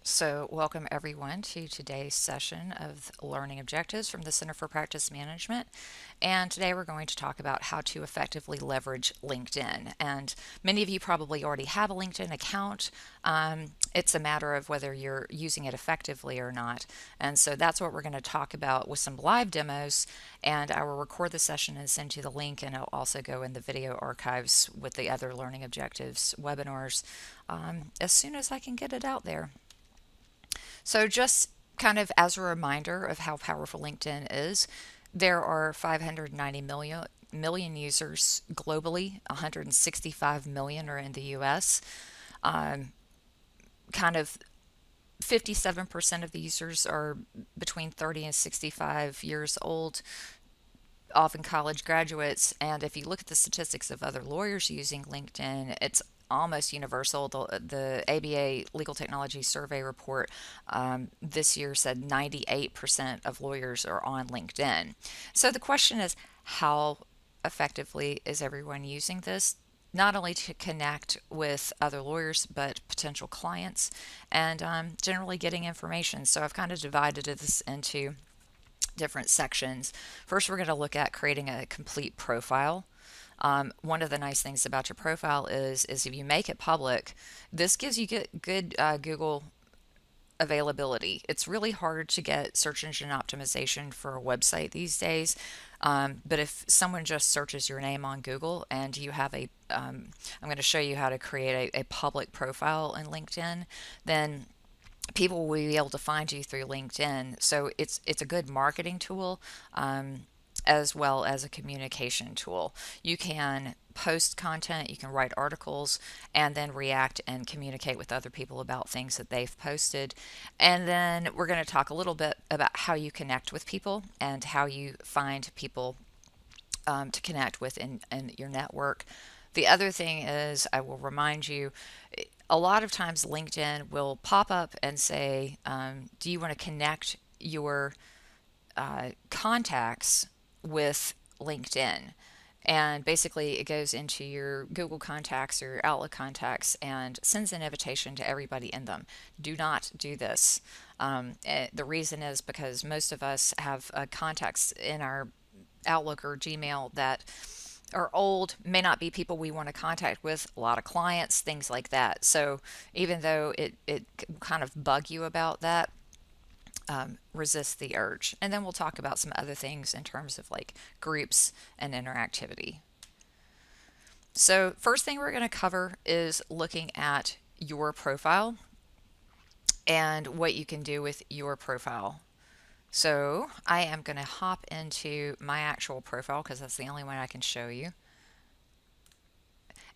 So, welcome everyone to today's session of Learning Objectives from the Center for Practice Management. And today we're going to talk about how to effectively leverage LinkedIn. And many of you probably already have a LinkedIn account. It's a matter of whether you're using it effectively or not. And so that's what we're going to talk about with some live demos. And I will record the session and send you the link, and it'll also go in the video archives with the other Learning Objectives webinars as soon as I can get it out there. So, just kind of as a reminder of how powerful LinkedIn is, there are 590 million users globally, 165 million are in the US. Um, kind of 57% of the users are between 30 and 65 years old, often college graduates. And if you look at the statistics of other lawyers using LinkedIn, it's almost universal. The ABA Legal Technology Survey report this year said 98% of lawyers are on LinkedIn. So the question is, how effectively is everyone using this? Not only to connect with other lawyers, but potential clients and generally getting information. So I've kind of divided this into different sections. First, we're going to look at creating a complete profile. One of the nice things about your profile is if you make it public, this gives you good Google availability. It's really hard to get search engine optimization for a website these days. But if someone just searches your name on Google and you have I'm going to show you how to create a public profile in LinkedIn, then people will be able to find you through LinkedIn. So it's a good marketing tool, as well as a communication tool. You can post content, you can write articles, and then react and communicate with other people about things that they've posted. And then we're going to talk a little bit about how you connect with people and how you find people to connect with in your network. The other thing is, I will remind you, a lot of times LinkedIn will pop up and say, do you want to connect your contacts with LinkedIn? And basically, it goes into your Google contacts or your Outlook contacts and sends an invitation to everybody in them. Do not do this. The reason is because most of us have contacts in our Outlook or Gmail that are old, may not be people we want to contact with, a lot of clients, things like that. So even though it kind of bug you about that, resist the urge. And then we'll talk about some other things in terms of like groups and interactivity. So first thing we're going to cover is looking at your profile and what you can do with your profile. So I am going to hop into my actual profile because that's the only one I can show you.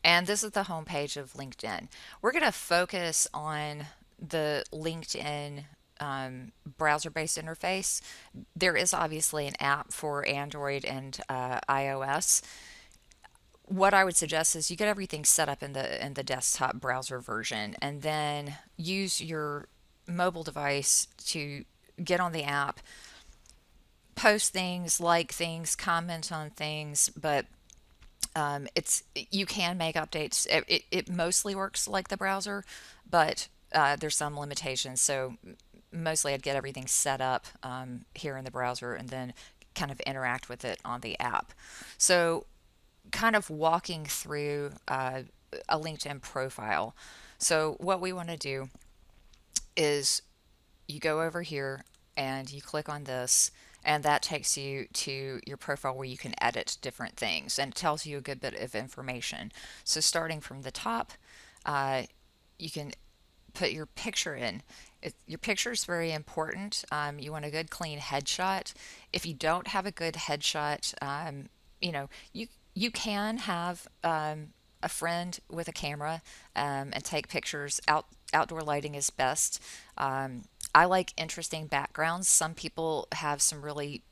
And this is the homepage of LinkedIn. We're going to focus on the LinkedIn browser-based interface. There is obviously an app for Android and iOS. What I would suggest is you get everything set up in the desktop browser version, and then use your mobile device to get on the app, post things, like things, comment on things, but it's you can make updates. It mostly works like the browser, but there's some limitations. So mostly I'd get everything set up here in the browser and then kind of interact with it on the app. So kind of walking through a LinkedIn profile. So what we want to do is you go over here and you click on this, and that takes you to your profile where you can edit different things, and it tells you a good bit of information. So starting from the top, uh, you can put your picture in. Your picture is very important. You want a good clean headshot. If you don't have a good headshot, you know you can have a friend with a camera and take pictures. Outdoor lighting is best. I like interesting backgrounds. Some people have some really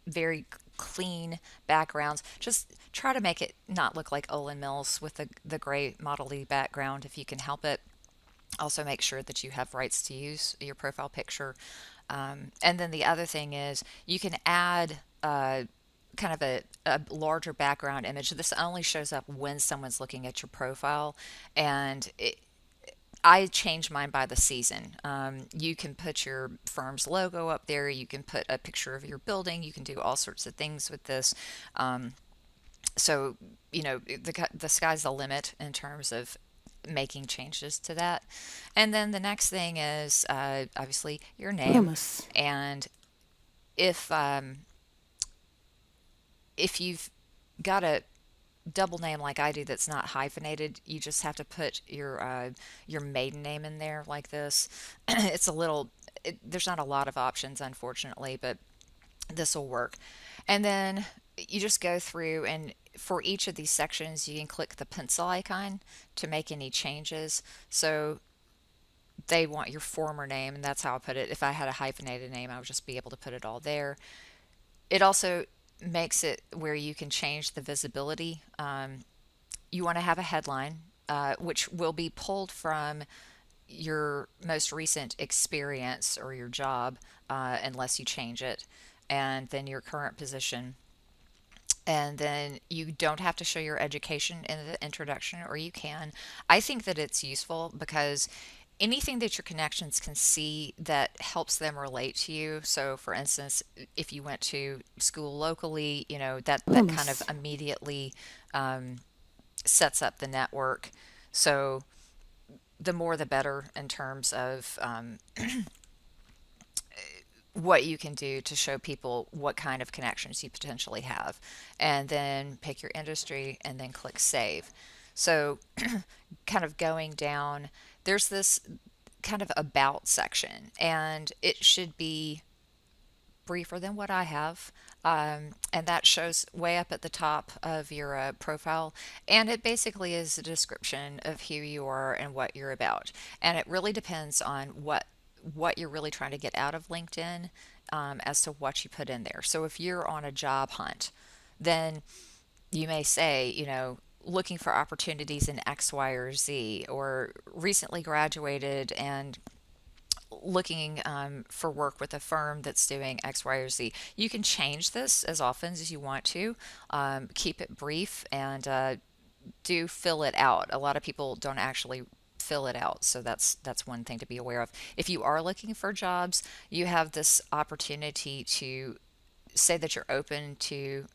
very clean backgrounds. Just try to make it not look like Olin Mills with the gray modelly background if you can help it. Also, make sure that you have rights to use your profile picture. And then the other thing is you can add kind of a larger background image. This only shows up when someone's looking at your profile, and I change mine by the season. You can put your firm's logo up there. You can put a picture of your building. You can do all sorts of things with this. Um, so, the sky's the limit in terms of making changes to that. And then the next thing is obviously your name. Vamos. And if if you've got a double name like I do that's not hyphenated, you just have to put your maiden name in there like this. It's a little there's not a lot of options unfortunately, but this will work. And then you just go through, and for each of these sections you can click the pencil icon to make any changes. So they want your former name, and that's how I put it. If I had a hyphenated name, I would just be able to put it all there. It also makes it where you can change the visibility. You want to have a headline, which will be pulled from your most recent experience or your job, unless you change it, and then your current position. And then you don't have to show your education in the introduction, or you can. I think that it's useful because anything that your connections can see that helps them relate to you. So, for instance, if you went to school locally, that kind of Vamos. immediately sets up the network. So, the more the better in terms of what you can do to show people what kind of connections you potentially have. And then pick your industry and then click save. So, kind of going down, there's this kind of about section, and it should be briefer than what I have. And that shows way up at the top of your profile. And it basically is a description of who you are and what you're about. And it really depends on what you're really trying to get out of LinkedIn, as to what you put in there. So if you're on a job hunt, then you may say, looking for opportunities in X, Y, or Z, or recently graduated and looking for work with a firm that's doing X, Y, or Z. You can change this as often as you want to. Keep it brief, and do fill it out. A lot of people don't actually fill it out, so that's one thing to be aware of. If you are looking for jobs, you have this opportunity to say that you're open to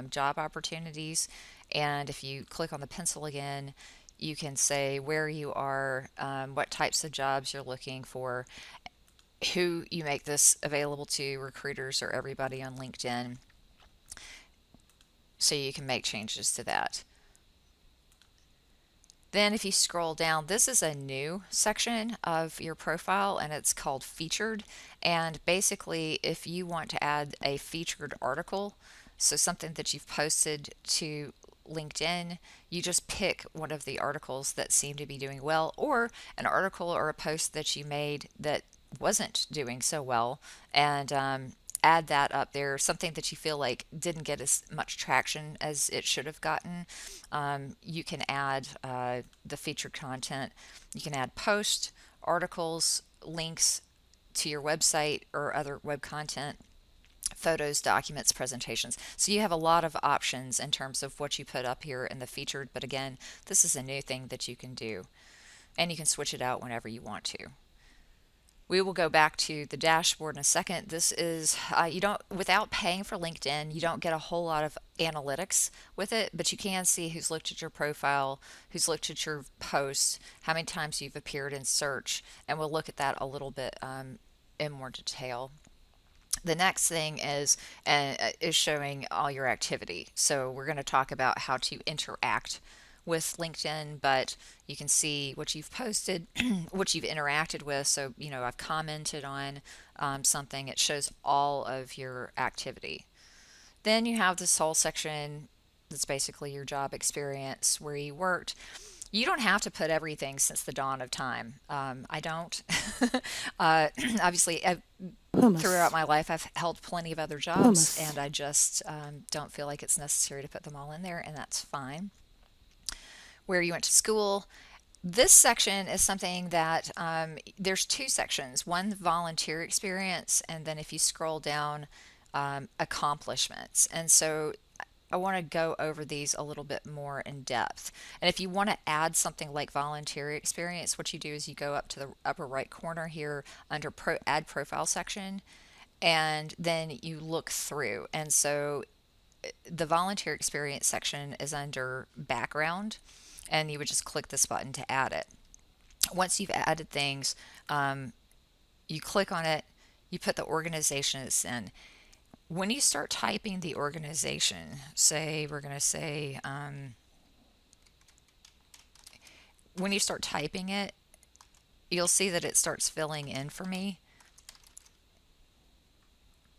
job opportunities. And if you click on the pencil again, you can say where you are, what types of jobs you're looking for, who you make this available to, recruiters or everybody on LinkedIn, so you can make changes to that. Then if you scroll down, this is a new section of your profile, and it's called featured. And basically, if you want to add a featured article, so something that you've posted to LinkedIn, you just pick one of the articles that seem to be doing well, or an article or a post that you made that wasn't doing so well, and add that up there. Something that you feel like didn't get as much traction as it should have gotten. You can add the featured content. You can add posts, articles, links to your website or other web content, photos, documents, presentations. So you have a lot of options in terms of what you put up here in the featured. But again, this is a new thing that you can do, and you can switch it out whenever you want to. We will go back to the dashboard in a second. This is, you don't, without paying for LinkedIn, you don't get a whole lot of analytics with it, but you can see who's looked at your profile, who's looked at your posts, how many times you've appeared in search, and we'll look at that a little bit in more detail. The next thing is showing all your activity. So we're going to talk about how to interact with LinkedIn, but you can see what you've posted, what you've interacted with. So, I've commented on something. It shows all of your activity. Then you have this whole section that's basically your job experience, where you worked. You don't have to put everything since the dawn of time. I don't. Obviously, throughout Vamos. my life, I've held plenty of other jobs, Vamos. and I just don't feel like it's necessary to put them all in there, and that's fine. Where you went to school. This section is something that there's two sections, one volunteer experience, and then if you scroll down, accomplishments. And so I want to go over these a little bit more in depth. And if you want to add something like volunteer experience, what you do is you go up to the upper right corner here under add profile section, and then you look through. And so the volunteer experience section is under background, and you would just click this button to add it. Once you've added things, you click on it, you put the organization it's in. When you start typing the organization, say we're going to say, when you start typing it, you'll see that it starts filling in for me.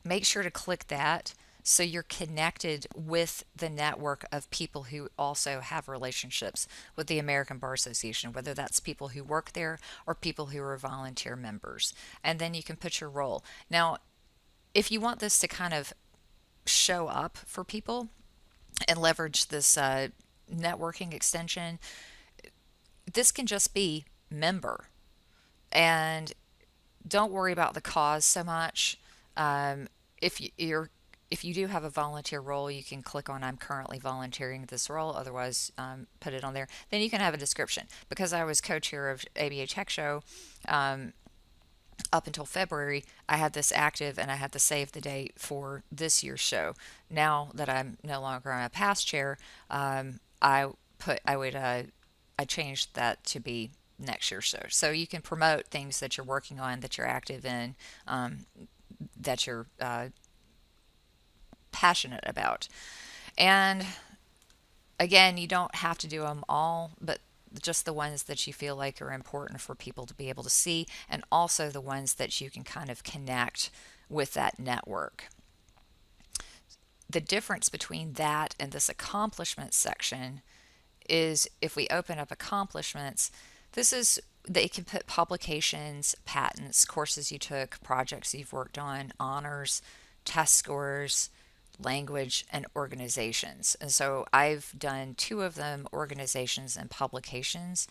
Make sure to click that so you're connected with the network of people who also have relationships with the American Bar Association, whether that's people who work there or people who are volunteer members. And then you can put your role. Now, if you want this to kind of show up for people and leverage this networking extension, this can just be member. And don't worry about the cause so much. If if you do have a volunteer role, you can click on I'm currently volunteering this role, otherwise put it on there. Then you can have a description. Because I was co-chair of ABA Tech Show up until February, I had this active and I had to save the date for this year's show. Now that I'm no longer on a past chair, I put I would I changed that to be next year's show. So you can promote things that you're working on, that you're active in, that you're passionate about. And again, you don't have to do them all, but just the ones that you feel like are important for people to be able to see, and also the ones that you can kind of connect with that network. The difference between that and this accomplishments section is if we open up accomplishments, this is they can put publications, patents, courses you took, projects you've worked on, honors, test scores, language, and organizations. And so I've done two of them, organizations and publications.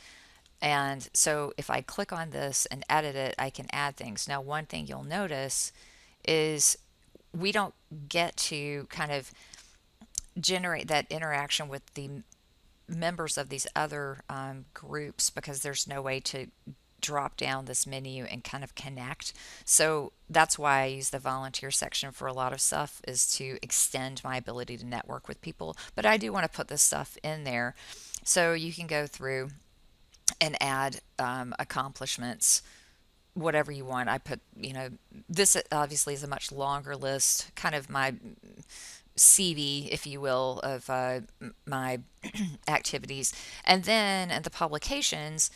And so if I click on this and edit it, I can add things. Now, one thing you'll notice is we don't get to kind of generate that interaction with the members of these other groups because there's no way to drop down this menu and kind of connect. So that's why I use the volunteer section for a lot of stuff, is to extend my ability to network with people. But I do want to put this stuff in there so you can go through and add accomplishments, whatever you want. I put, this obviously is a much longer list, kind of my CV, if you will, of my activities. And then in the publications,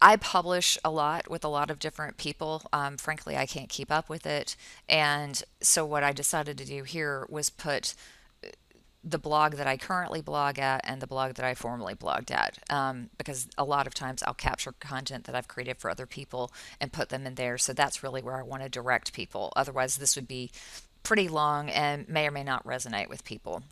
I publish a lot with a lot of different people. Frankly, I can't keep up with it. And so what I decided to do here was put the blog that I currently blog at and the blog that I formerly blogged at, because a lot of times I'll capture content that I've created for other people and put them in there. So that's really where I want to direct people. Otherwise, this would be pretty long and may or may not resonate with people,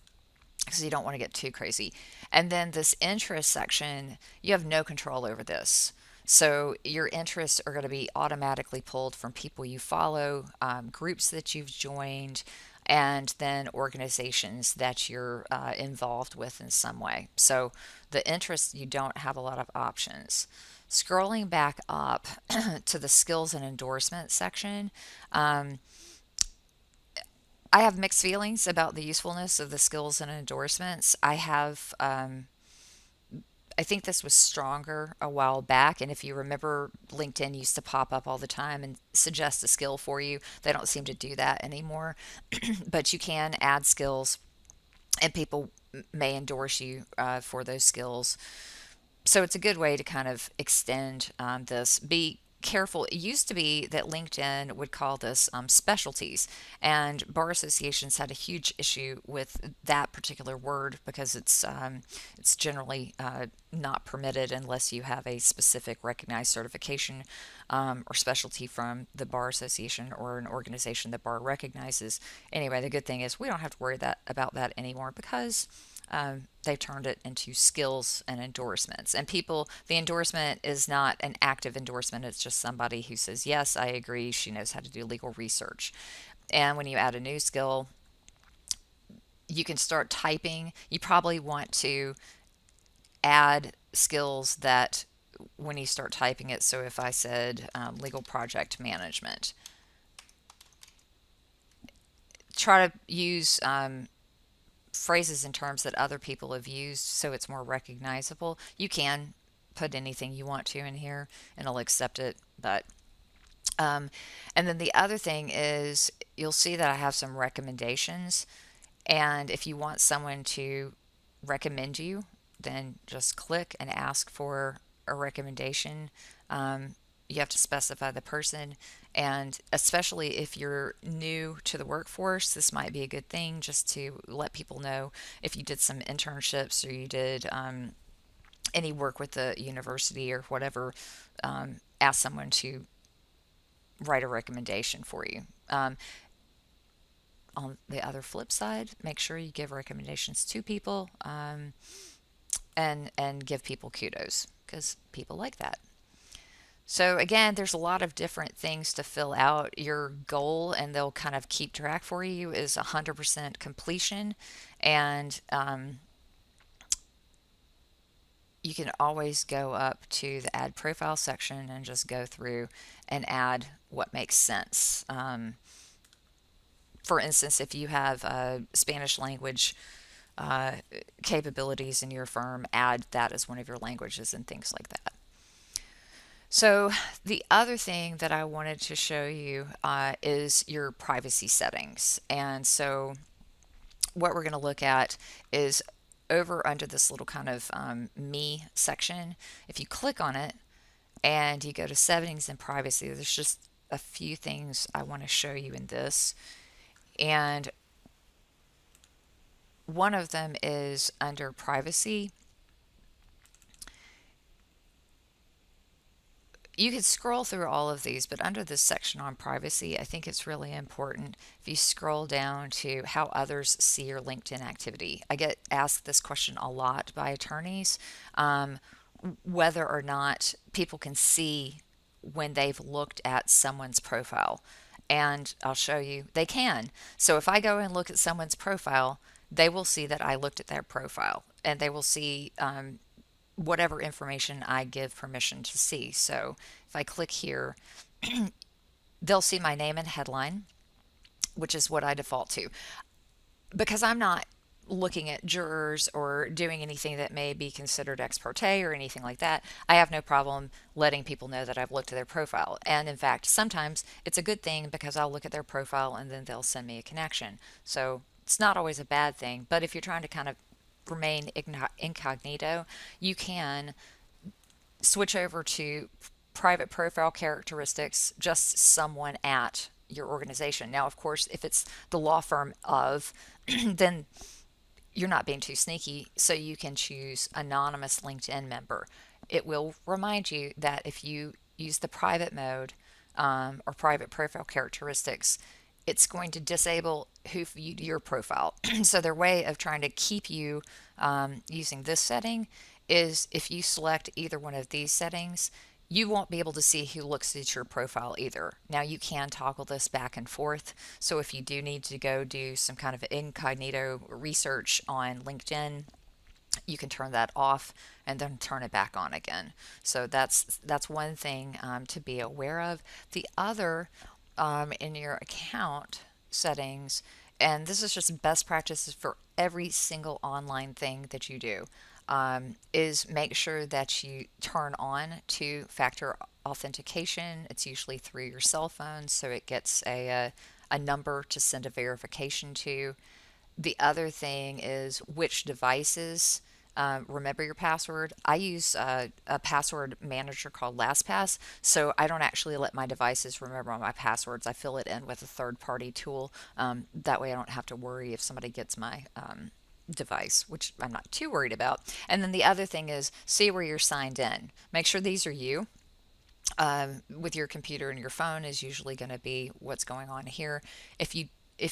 because you don't want to get too crazy. And then this interest section, you have no control over this. So your interests are going to be automatically pulled from people you follow, groups that you've joined, and then organizations that you're involved with in some way. So the interests, you don't have a lot of options. Scrolling back up to the skills and endorsement section, I have mixed feelings about the usefulness of the skills and endorsements. I think this was stronger a while back. And if you remember, LinkedIn used to pop up all the time and suggest a skill for you. They don't seem to do that anymore. But you can add skills, and people may endorse you for those skills. So it's a good way to kind of extend this. Be careful. It used to be that LinkedIn would call this specialties, and bar associations had a huge issue with that particular word because it's generally not permitted unless you have a specific recognized certification or specialty from the bar association or an organization that bar recognizes. Anyway, the good thing is we don't have to worry about that anymore, because they've turned it into skills and endorsements. And the endorsement is not an active endorsement. It's just somebody who says, yes, I agree. She knows how to do legal research. And when you add a new skill, You can start typing. You probably want to add skills that when you start typing it. So if I said legal project management, try to use phrases and terms that other people have used so it's more recognizable. You can put anything you want to in here and it'll accept it. But um, and then the other thing is you'll see that I have some recommendations. And if you want someone to recommend you, then just click and ask for a recommendation. Um, you have to specify the person, and especially if you're new to the workforce, this might be a good thing just to let people know if you did some internships or you did any work with the university or whatever. Ask someone to write a recommendation for you. On the other flip side, make sure you give recommendations to people, and give people kudos because people like that. So again, there's a lot of different things to fill out. Your goal, and they'll kind of keep track for you, is 100% completion, and you can always go up to the add profile section and just go through and add what makes sense. For instance, if you have Spanish language uh, capabilities in your firm, add that as one of your languages and things like that. So, the other thing that I wanted to show you is your privacy settings. And so, what we're going to look at is over under this little kind of me section. If you click on it and you go to settings and privacy, there's just a few things I want to show you in this. And one of them is under privacy. You could scroll through all of these, but under this section on privacy, I think it's really important if you scroll down to how others see your LinkedIn activity. I get asked this question a lot by attorneys, whether or not people can see when they've looked at someone's profile. And I'll show you they can. So if I go and look at someone's profile, they will see that I looked at their profile, and they will see whatever information I give permission to see. So if I click here, they'll see my name and headline, which is what I default to. Because I'm not looking at jurors or doing anything that may be considered ex parte or anything like that, I have no problem letting people know that I've looked at their profile. And in fact, sometimes it's a good thing because I'll look at their profile and then they'll send me a connection. So it's not always a bad thing, but if you're trying to kind of remain incognito, you can switch over to private profile characteristics, just someone at your organization. Now, of course, if it's the law firm of, then you're not being too sneaky, so you can choose anonymous LinkedIn member. It will remind you that if you use the private mode or private profile characteristics, it's going to disable who viewed your profile. So their way of trying to keep you using this setting is if you select either one of these settings, you won't be able to see who looks at your profile either. Now you can toggle this back and forth. So if you do need to go do some kind of incognito research on LinkedIn, you can turn that off and then turn it back on again. So that's one thing to be aware of. The other in your account settings, and this is just best practices for every single online thing that you do, is make sure that you turn on two-factor authentication. It's usually through your cell phone, so it gets a number to send a verification to. The other thing is which devices remember your password. I use a password manager called LastPass, so I don't actually let my devices remember my passwords. I fill it in with a third-party tool. That way I don't have to worry if somebody gets my device, which I'm not too worried about. And then the other thing is see where you're signed in. Make sure these are you. With your computer and your phone is usually going to be what's going on here. If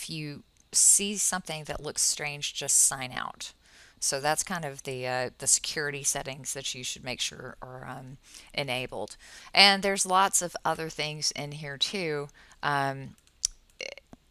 you see something that looks strange, just sign out. So that's kind of the security settings that you should make sure are enabled. And there's lots of other things in here too.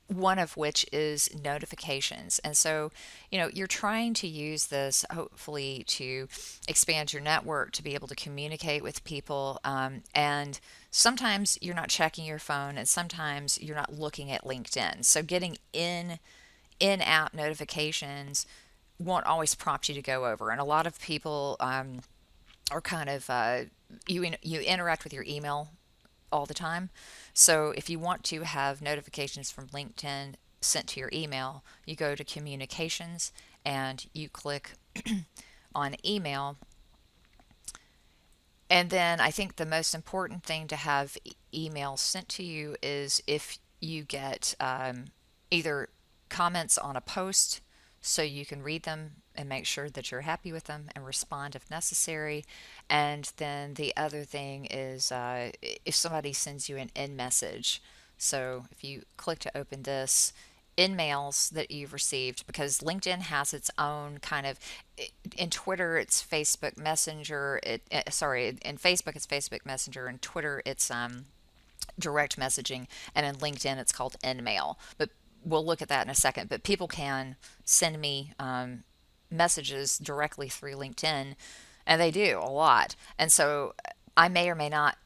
one of which is notifications. And so, you're trying to use this hopefully to expand your network, to be able to communicate with people. And sometimes you're not checking your phone, and sometimes you're not looking at LinkedIn. So, getting in-app notifications won't always prompt you to go over. And a lot of people are kind of you interact with your email all the time. So if you want to have notifications from LinkedIn sent to your email, you go to communications and you click on email. And then I think the most important thing to have email sent to you is if you get either comments on a post so you can read them and make sure that you're happy with them and respond if necessary. And then the other thing is if somebody sends you an in message. So if you click to open this, in mails that you've received, because LinkedIn has its own kind of, in Twitter it's Facebook Messenger, in Facebook it's Facebook Messenger, and Twitter it's direct messaging, and in LinkedIn it's called InMail. But we'll look at that in a second. But people can send me messages directly through LinkedIn, and they do a lot. And so I may or may not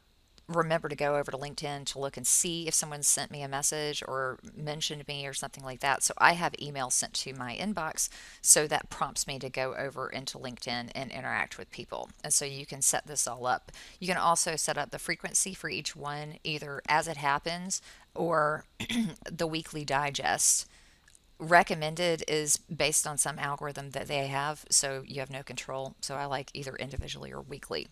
remember to go over to LinkedIn to look and see if someone sent me a message or mentioned me or something like that. So I have emails sent to my inbox, so that prompts me to go over into LinkedIn and interact with people. And so you can set this all up. You can also set up the frequency for each one, either as it happens or the weekly digest. Recommended is based on some algorithm that they have, so you have no control. So I like either individually or weekly.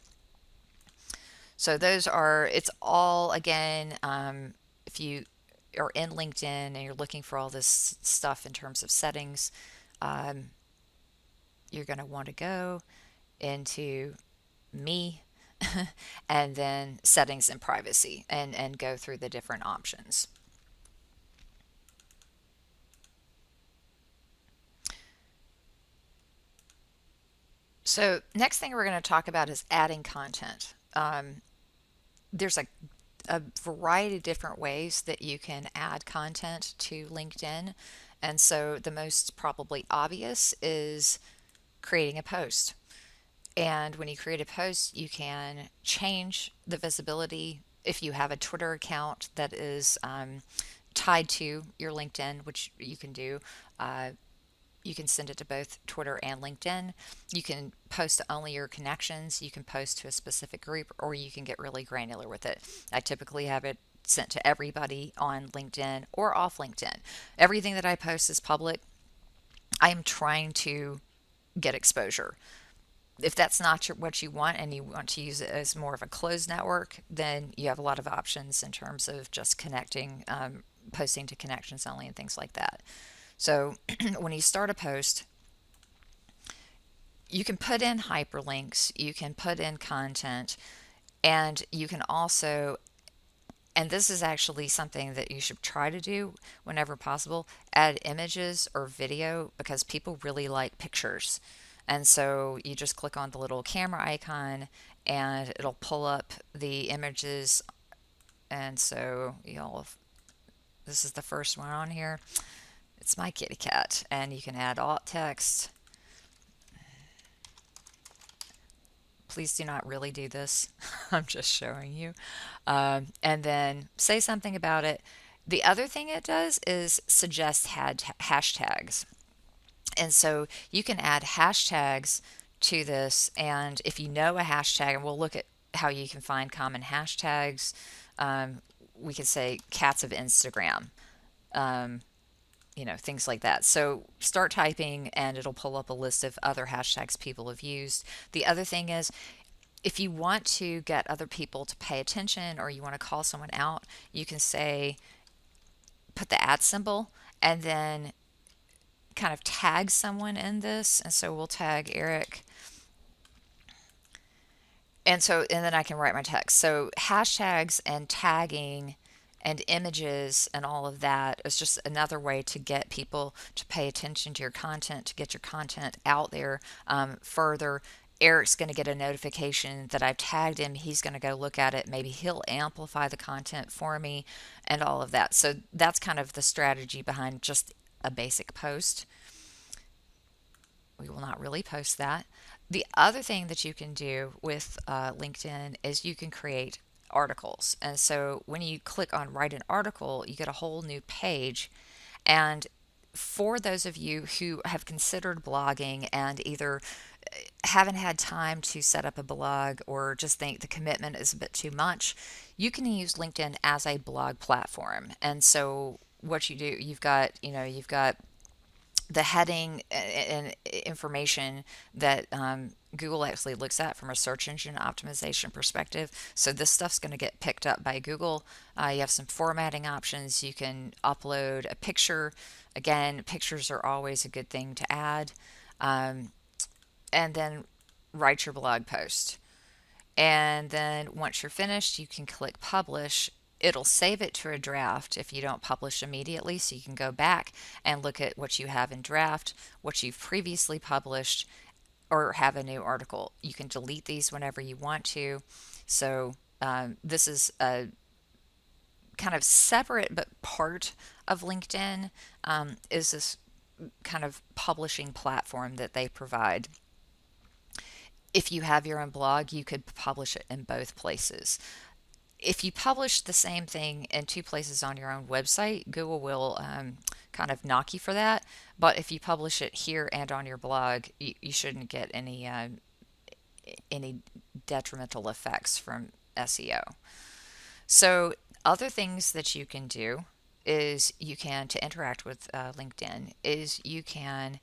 So those are, it's all again, if you are in LinkedIn and you're looking for all this stuff in terms of settings, um, you're going to want to go into me and then settings and privacy, and go through the different options. So next thing we're going to talk about is adding content. There's a variety of different ways that you can add content to LinkedIn. And so the most probably obvious is creating a post. And when you create a post, you can change the visibility. If you have a Twitter account that is tied to your LinkedIn, which you can do, uh, you can send it to both Twitter and LinkedIn. You can post to only your connections. You can post to a specific group, or you can get really granular with it. I typically have it sent to everybody on LinkedIn or off LinkedIn. Everything that I post is public. I am trying to get exposure. If that's not what you want and you want to use it as more of a closed network, then you have a lot of options in terms of just connecting, posting to connections only, and things like that. So when you start a post, you can put in hyperlinks, you can put in content, and you can also, and this is actually something that you should try to do whenever possible, add images or video, because people really like pictures. And so you just click on the little camera icon and it'll pull up the images. And so this is the first one on here. It's my kitty cat, and you can add alt text. Please do not really do this. I'm just showing you. And then say something about it. The other thing it does is suggest hashtags. And so you can add hashtags to this. And if you know a hashtag, and we'll look at how you can find common hashtags, we could say cats of Instagram. Things like that. So start typing and it'll pull up a list of other hashtags people have used. The other thing is, if you want to get other people to pay attention or you want to call someone out, you can say, put the @ symbol and then kind of tag someone in this. And so we'll tag Eric. And then I can write my text. So hashtags and tagging and images and all of that is just another way to get people to pay attention to your content, to get your content out there further. Eric's going to get a notification that I've tagged him. He's going to go look at it. Maybe he'll amplify the content for me and all of that. So that's kind of the strategy behind just a basic post. We will not really post that. The other thing that you can do with LinkedIn is you can create articles. And so when you click on write an article, you get a whole new page. And for those of you who have considered blogging and either haven't had time to set up a blog or just think the commitment is a bit too much, you can use LinkedIn as a blog platform. And so what you do, you've got the heading and information that Google actually looks at from a search engine optimization perspective. So this stuff's going to get picked up by Google. You have some formatting options. You can upload a picture. Again, pictures are always a good thing to add. And then write your blog post. And then once you're finished, you can click publish. It'll save it to a draft if you don't publish immediately, so you can go back and look at what you have in draft, what you've previously published, or have a new article. You can delete these whenever you want to. So this is a kind of separate but part of LinkedIn, is this kind of publishing platform that they provide. If you have your own blog, you could publish it in both places. If you publish the same thing in two places on your own website, Google will kind of knock you for that. But if you publish it here and on your blog, you shouldn't get any detrimental effects from SEO. So other things that you can do is you can, to interact with LinkedIn, is you can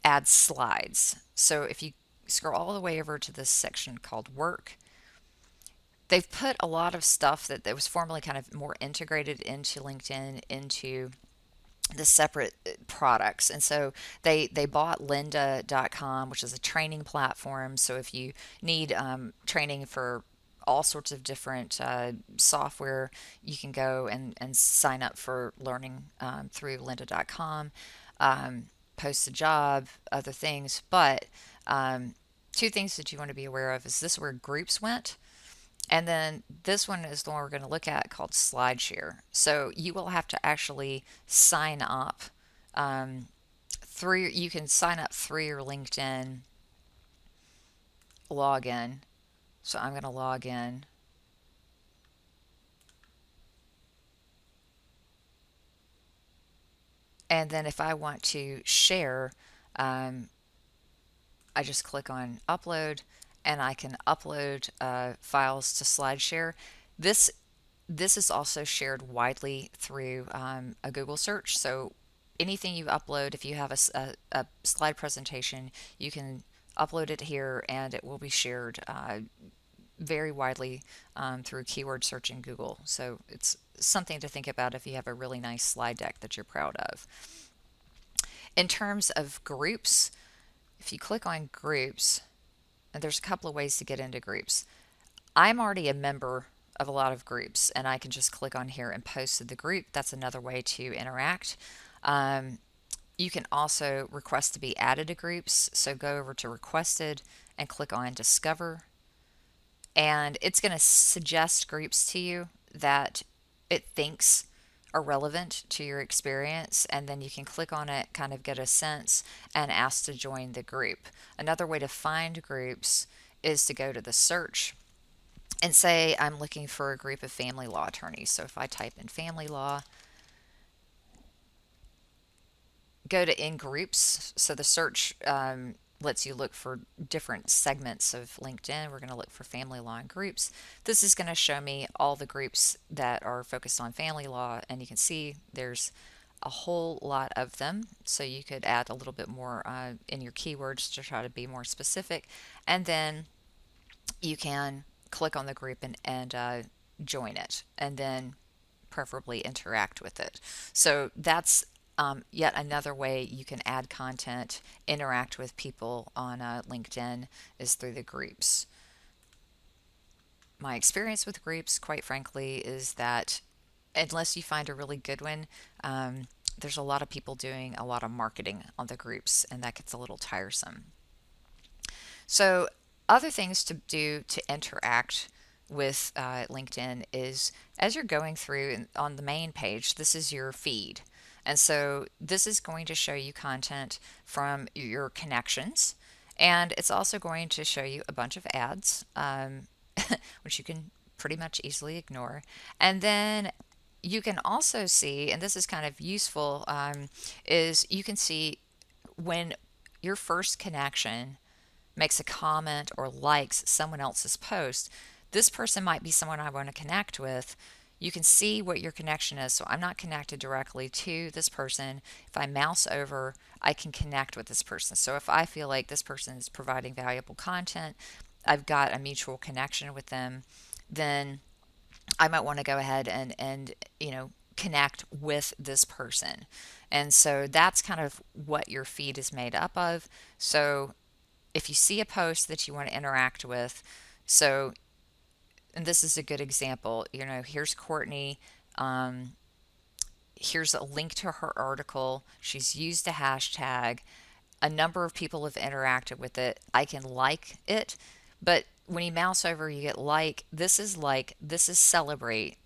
add slides. So if you scroll all the way over to this section called work, they've put a lot of stuff that was formerly kind of more integrated into LinkedIn into the separate products. And so they bought lynda.com, which is a training platform. So if you need training for all sorts of different software, you can go and sign up for learning through lynda.com, post a job, other things. But two things that you want to be aware of is this where groups went. And then this one is the one we're going to look at called SlideShare. So you will have to actually sign up you can sign up through your LinkedIn login. So I'm going to log in. And then if I want to share, I just click on upload and I can upload files to SlideShare. This is also shared widely through a Google search. So anything you upload, if you have a slide presentation, you can upload it here and it will be shared very widely through keyword search in Google. So it's something to think about if you have a really nice slide deck that you're proud of. In terms of groups, if you click on groups, and there's a couple of ways to get into groups. I'm already a member of a lot of groups, and I can just click on here and post to the group. That's another way to interact. You can also request to be added to groups. So go over to requested and click on discover. And it's going to suggest groups to you that it thinks are relevant to your experience, and then you can click on it, kind of get a sense, and ask to join the group. Another way to find groups is to go to the search and say I'm looking for a group of family law attorneys. So if I type in family law, go to in groups. So the search lets you look for different segments of LinkedIn. We're going to look for family law and groups. This is going to show me all the groups that are focused on family law, and you can see there's a whole lot of them. So you could add a little bit more in your keywords to try to be more specific, and then you can click on the group and join it, and then preferably interact with it. So that's yet another way you can add content, interact with people on LinkedIn, is through the groups. My experience with groups, quite frankly, is that unless you find a really good one, there's a lot of people doing a lot of marketing on the groups, and that gets a little tiresome. So Other things to do to interact with LinkedIn is as you're going through on the main page, this is your feed. And so this is going to show you content from your connections. And it's also going to show you a bunch of ads, which you can pretty much easily ignore. And then you can also see, and this is kind of useful, is you can see when your first connection makes a comment or likes someone else's post, this person might be someone I want to connect with. You can see what your connection is. So I'm not connected directly to this person. If I mouse over, I can connect with this person. So if I feel like this person is providing valuable content, I've got a mutual connection with them, then I might want to go ahead and connect with this person. And so that's kind of what your feed is made up of. So if you see a post that you want to interact with, so, and this is a good example, here's Courtney. Um, Here's a link to her article. She's used a hashtag. A number of people have interacted with it. I can like it, but when you mouse over, you get like, this is celebrate.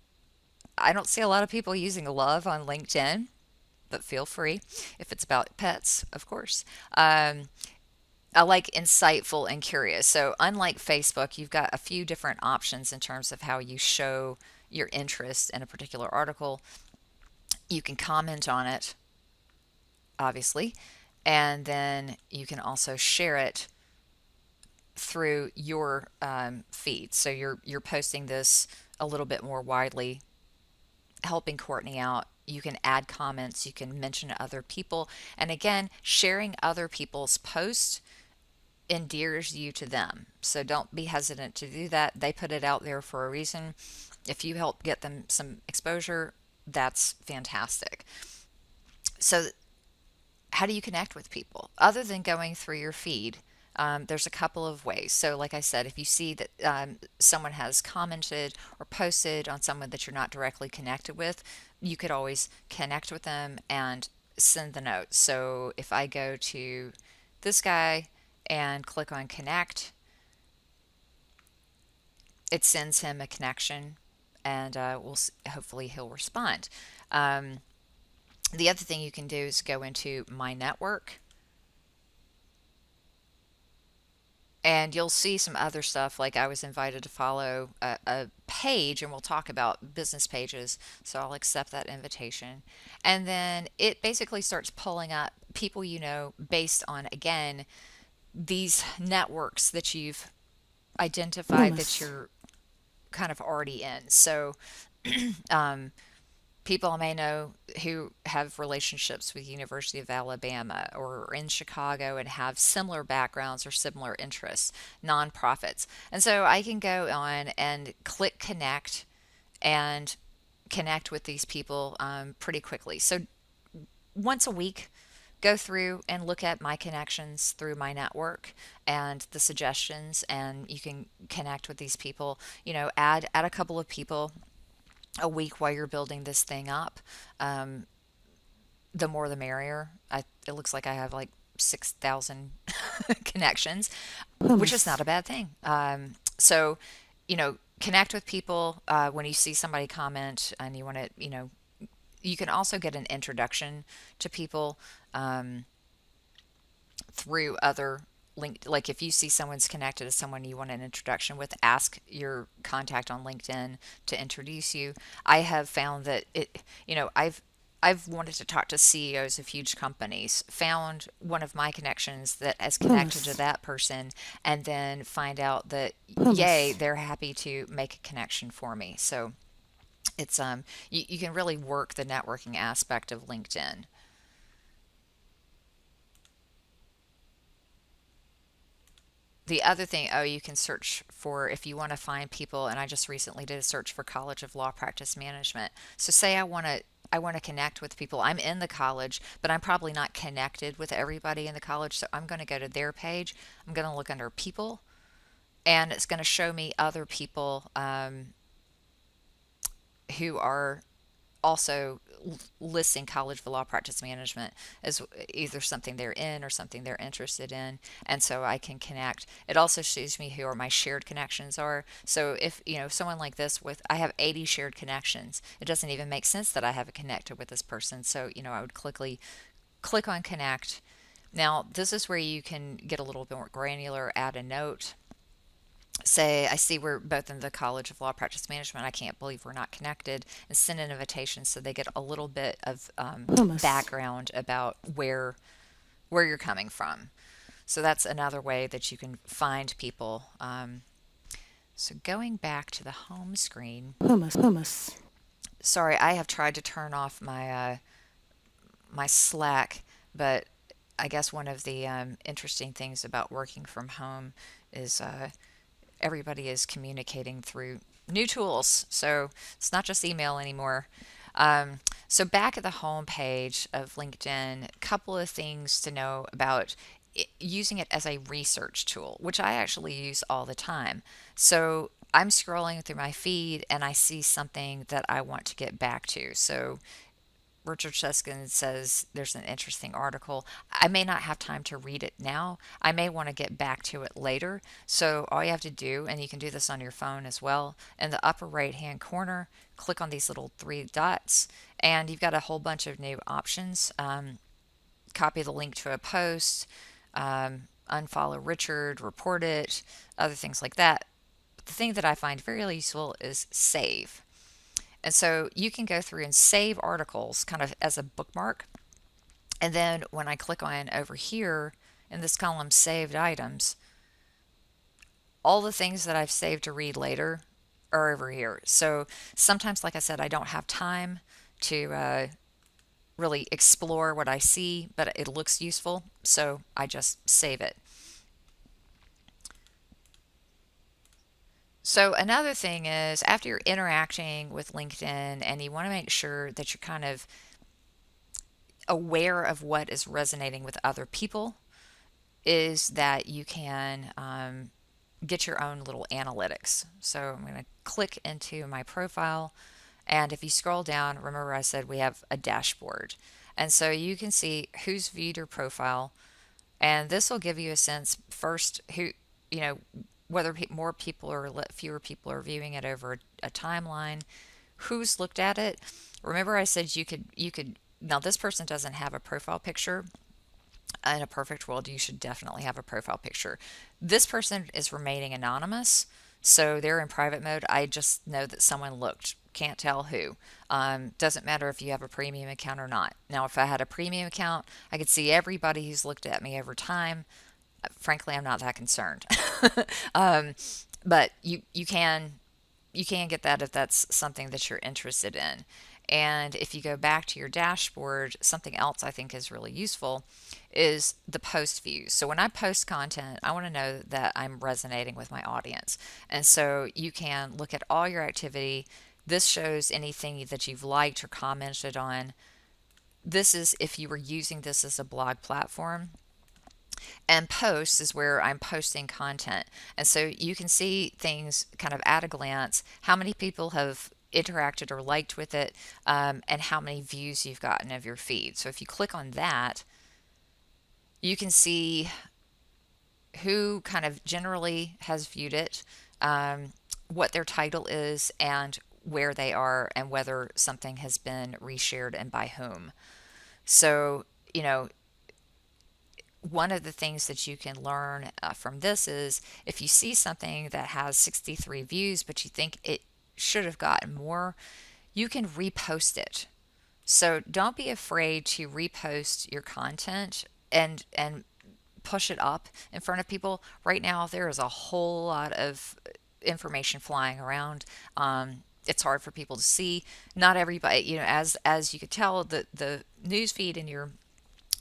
I don't see a lot of people using love on LinkedIn, but feel free if it's about pets, of course. I like insightful and curious. So, unlike Facebook, you've got a few different options in terms of how you show your interest in a particular article. You can comment on it, obviously, and then you can also share it through your feed. So you're posting this a little bit more widely, helping Courtney out. You can add comments, you can mention other people, and again, sharing other people's posts endears you to them. So don't be hesitant to do that. They put it out there for a reason. If you help get them some exposure, that's fantastic. So, how do you connect with people other than going through your feed? There's a couple of ways. So, like I said, if you see that someone has commented or posted on someone that you're not directly connected with, you could always connect with them and send the note. So, if I go to this guy and click on connect, it sends him a connection, and hopefully he'll respond. Um, the other thing you can do is go into my network, and you'll see some other stuff. Like I was invited to follow a page, and we'll talk about business pages, so I'll accept that invitation. And then it basically starts pulling up people based on, again, these networks that you've identified that Yes. you're kind of already in. So, um, people I may know who have relationships with University of Alabama or in Chicago and have similar backgrounds or similar interests, nonprofits. And so I can go on and click connect and connect with these people pretty quickly. So once a week, go through and look at my connections through my network and the suggestions, and you can connect with these people. Add a couple of people a week while you're building this thing up. Um, the more the merrier. It looks like I have like 6,000 connections, which is not Yes. a bad thing. So, connect with people when you see somebody comment and you want to, you can also get an introduction to people um, through other link. Like if you see someone's connected to someone you want an introduction with, ask your contact on LinkedIn to introduce you. I have found that I've wanted to talk to CEOs of huge companies, found one of my connections that has connected to Yes. that person, and then find out that, yay, Yes. they're happy to make a connection for me. So it's you can really work the networking aspect of LinkedIn. The other thing, oh, you can search for if you want to find people, and I just recently did a search for College of Law Practice Management. So say I want to connect with people. I'm in the college, but I'm probably not connected with everybody in the college. So I'm going to go to their page. I'm going to look under people, and it's going to show me other people who are also listing College of Law Practice Management as either something they're in or something they're interested in, and so I can connect. It also shows me who are my shared connections are. So if someone like this with I have 80 shared connections, it doesn't even make sense that I haven't connected with this person. So I would click on connect. Now this is where you can get a little bit more granular, add a note, say, I see we're both in the College of Law Practice Management. I can't believe we're not connected, and send an invitation so they get a little bit of Hummus. background about where you're coming from. So that's another way that you can find people. So going back to the home screen, Hummus. sorry, I have tried to turn off my Slack, but I guess one of the interesting things about working from home is everybody is communicating through new tools. So it's not just email anymore. So back at the home page of LinkedIn, a couple of things to know about using it as a research tool, which I actually use all the time. So I'm scrolling through my feed and I see something that I want to get back to. So Richard Cheskin says there's an interesting article. I may not have time to read it now. I may want to get back to it later. So all you have to do, and you can do this on your phone as well, in the upper right hand corner, click on these little three dots, and you've got a whole bunch of new options. Copy the link to a post, unfollow Richard, report it, other things like that. But the thing that I find very useful is save. And so you can go through and save articles kind of as a bookmark. And then when I click on over here in this column, saved items, all the things that I've saved to read later are over here. So sometimes, like I said, I don't have time to really explore what I see, but it looks useful. So I just save it. So another thing is after you're interacting with LinkedIn and you want to make sure that you're kind of aware of what is resonating with other people, is that you can get your own little analytics. So I'm going to click into my profile. And if you scroll down, remember I said we have a dashboard. And so you can see who's viewed your profile. And this will give you a sense first who, you know, whether more people or fewer people are viewing it over a timeline, who's looked at it. Remember I said you could now this person doesn't have a profile picture. In a perfect world, you should definitely have a profile picture. This person is remaining anonymous, so they're in private mode. I just know that someone looked. Can't tell who. Doesn't matter if you have a premium account or not. Now, if I had a premium account, I could see everybody who's looked at me over time. Frankly, I'm not that concerned. um, but you can get that if that's something that you're interested in. And if you go back to your dashboard, something else I think is really useful is the post views. So when I post content, I want to know that I'm resonating with my audience. And so you can look at all your activity. This shows anything that you've liked or commented on. This is if you were using this as a blog platform. And posts is where I'm posting content. And so you can see things kind of at a glance, how many people have interacted or liked with it, and how many views you've gotten of your feed. So if you click on that, you can see who kind of generally has viewed it, what their title is, and where they are, and whether something has been reshared and by whom. So, one of the things that you can learn from this is if you see something that has 63 views, but you think it should have gotten more, you can repost it. So don't be afraid to repost your content and push it up in front of people. Right now, there is a whole lot of information flying around. It's hard for people to see. Not everybody, as you could tell, the news feed in your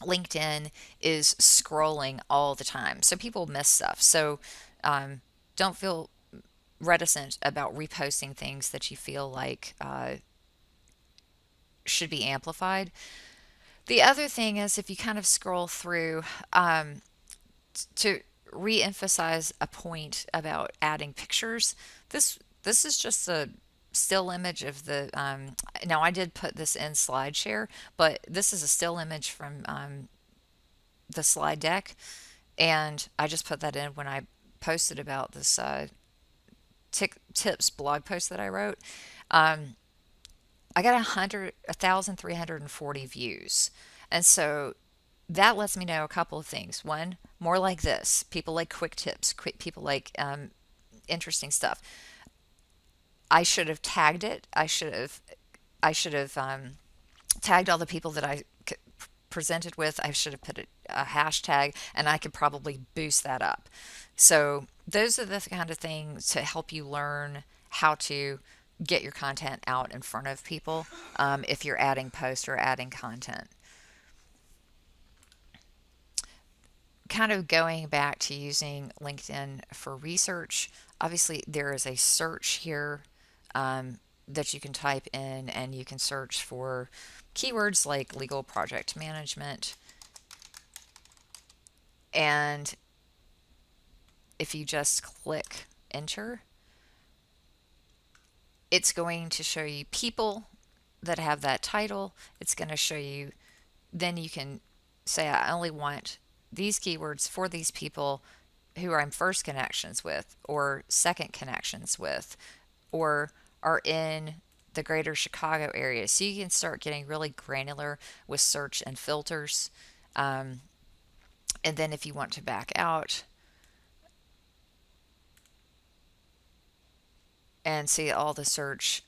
LinkedIn is scrolling all the time, so people miss stuff. So don't feel reticent about reposting things that you feel like should be amplified. The other thing is if you kind of scroll through to re-emphasize a point about adding pictures, this is just still image of the, now I did put this in SlideShare, but this is a still image from the slide deck, and I just put that in when I posted about this tips blog post that I wrote. Um, I got 1,340 views. And so that lets me know a couple of things. One, more like this. People like quick tips, people like interesting stuff. I should have tagged it. I should have tagged all the people that I presented with. I should have put a hashtag, and I could probably boost that up. So those are the kind of things to help you learn how to get your content out in front of people, if you're adding posts or adding content. Kind of going back to using LinkedIn for research, obviously there is a search here, that you can type in, and you can search for keywords like legal project management. And if you just click enter, it's going to show you people that have that title. It's going to show you, then you can say, I only want these keywords for these people who I'm first connections with, or second connections with, or are in the greater Chicago area. So you can start getting really granular with search and filters. And then if you want to back out and see all the search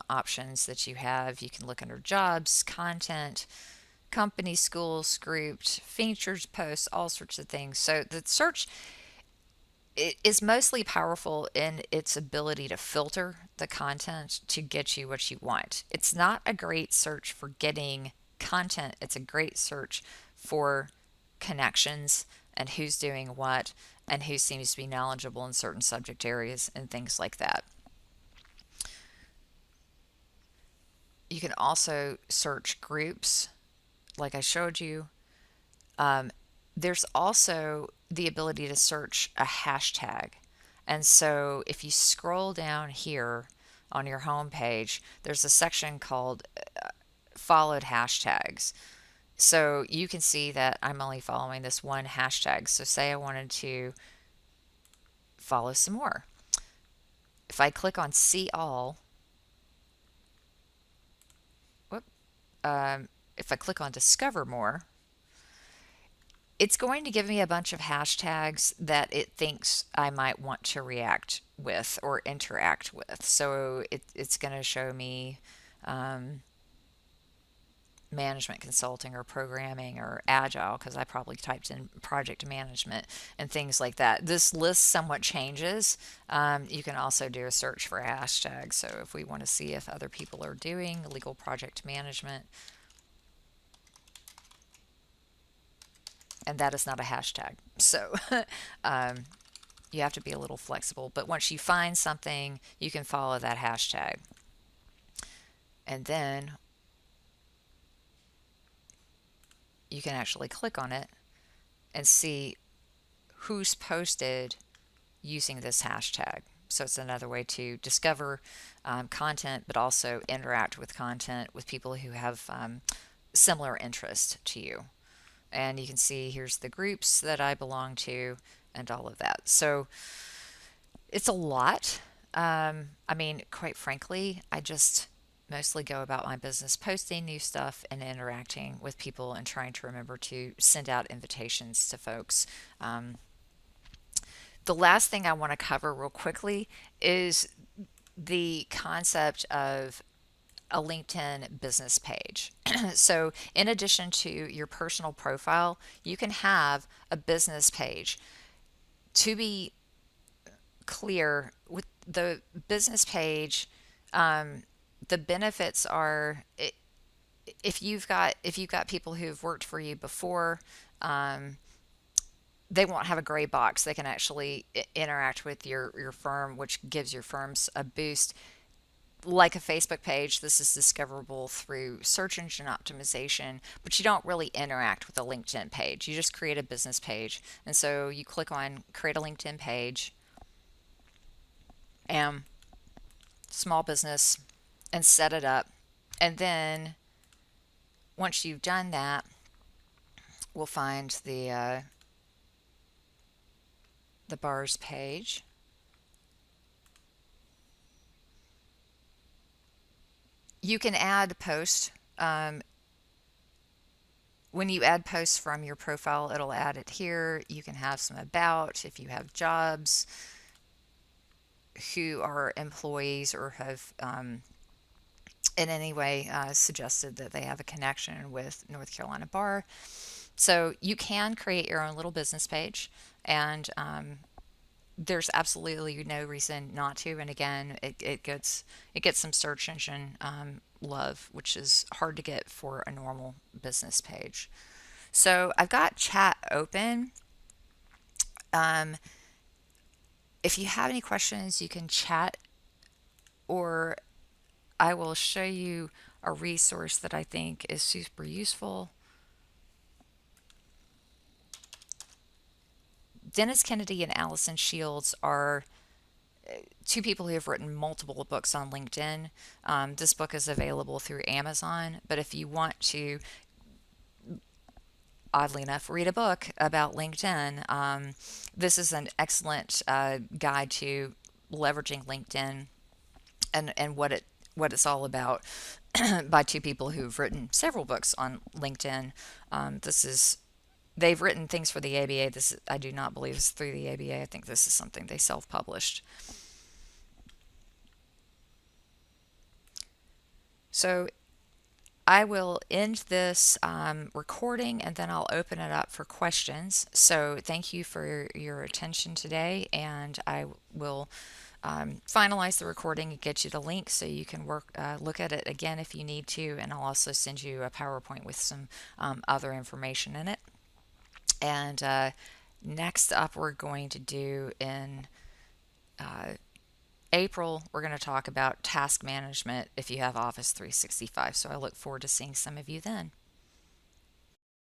options that you have, you can look under jobs, content, company, schools, grouped, features, posts, all sorts of things. So the search is mostly powerful in its ability to filter the content to get you what you want. It's not a great search for getting content, it's a great search for connections and who's doing what and who seems to be knowledgeable in certain subject areas and things like that. You can also search groups like I showed you. There's also the ability to search a hashtag. And so if you scroll down here on your home page, there's a section called followed hashtags. So you can see that I'm only following this one hashtag. So say I wanted to follow some more. If I click on see all, whoop, if I click on discover more, it's going to give me a bunch of hashtags that it thinks I might want to react with or interact with. So it's going to show me management consulting or programming or agile, because I probably typed in project management and things like that. This list somewhat changes. You can also do a search for hashtags. So if we want to see if other people are doing legal project management, and that is not a hashtag. So you have to be a little flexible. But once you find something, you can follow that hashtag. And then you can actually click on it and see who's posted using this hashtag. So it's another way to discover content, but also interact with content with people who have similar interests to you. And you can see here's the groups that I belong to and all of that. So it's a lot. I mean, quite frankly, I just mostly go about my business posting new stuff and interacting with people and trying to remember to send out invitations to folks. The last thing I want to cover real quickly is the concept of a LinkedIn business page. So, in addition to your personal profile, you can have a business page. To be clear, with the business page, the benefits are, if you've got people who've worked for you before, they won't have a gray box. They can actually interact with your firm, which gives your firms a boost. Like a Facebook page, this is discoverable through search engine optimization, but you don't really interact with a LinkedIn page. You just create a business page. And so you click on create a LinkedIn page, and small business and set it up. And then once you've done that, we'll find the bars page. You can add posts. When you add posts from your profile, it'll add it here. You can have some about if you have jobs, who are employees or have in any way suggested that they have a connection with North Carolina Bar. So you can create your own little business page, and there's absolutely no reason not to. And again, it gets some search engine love, which is hard to get for a normal business page. So I've got chat open. Um, if you have any questions, you can chat, or I will show you a resource that I think is super useful. Dennis Kennedy and Allison Shields are two people who have written multiple books on LinkedIn. This book is available through Amazon, but if you want to, oddly enough, read a book about LinkedIn, this is an excellent guide to leveraging LinkedIn and what it's all about by two people who've written several books on LinkedIn. This is They've written things for the ABA. This I do not believe is through the ABA. I think this is something they self-published. So I will end this recording, and then I'll open it up for questions. So thank you for your attention today, and I will finalize the recording and get you the link so you can look at it again if you need to, and I'll also send you a PowerPoint with some other information in it. And next up, we're going to do in April, we're going to talk about task management if you have Office 365. So I look forward to seeing some of you then.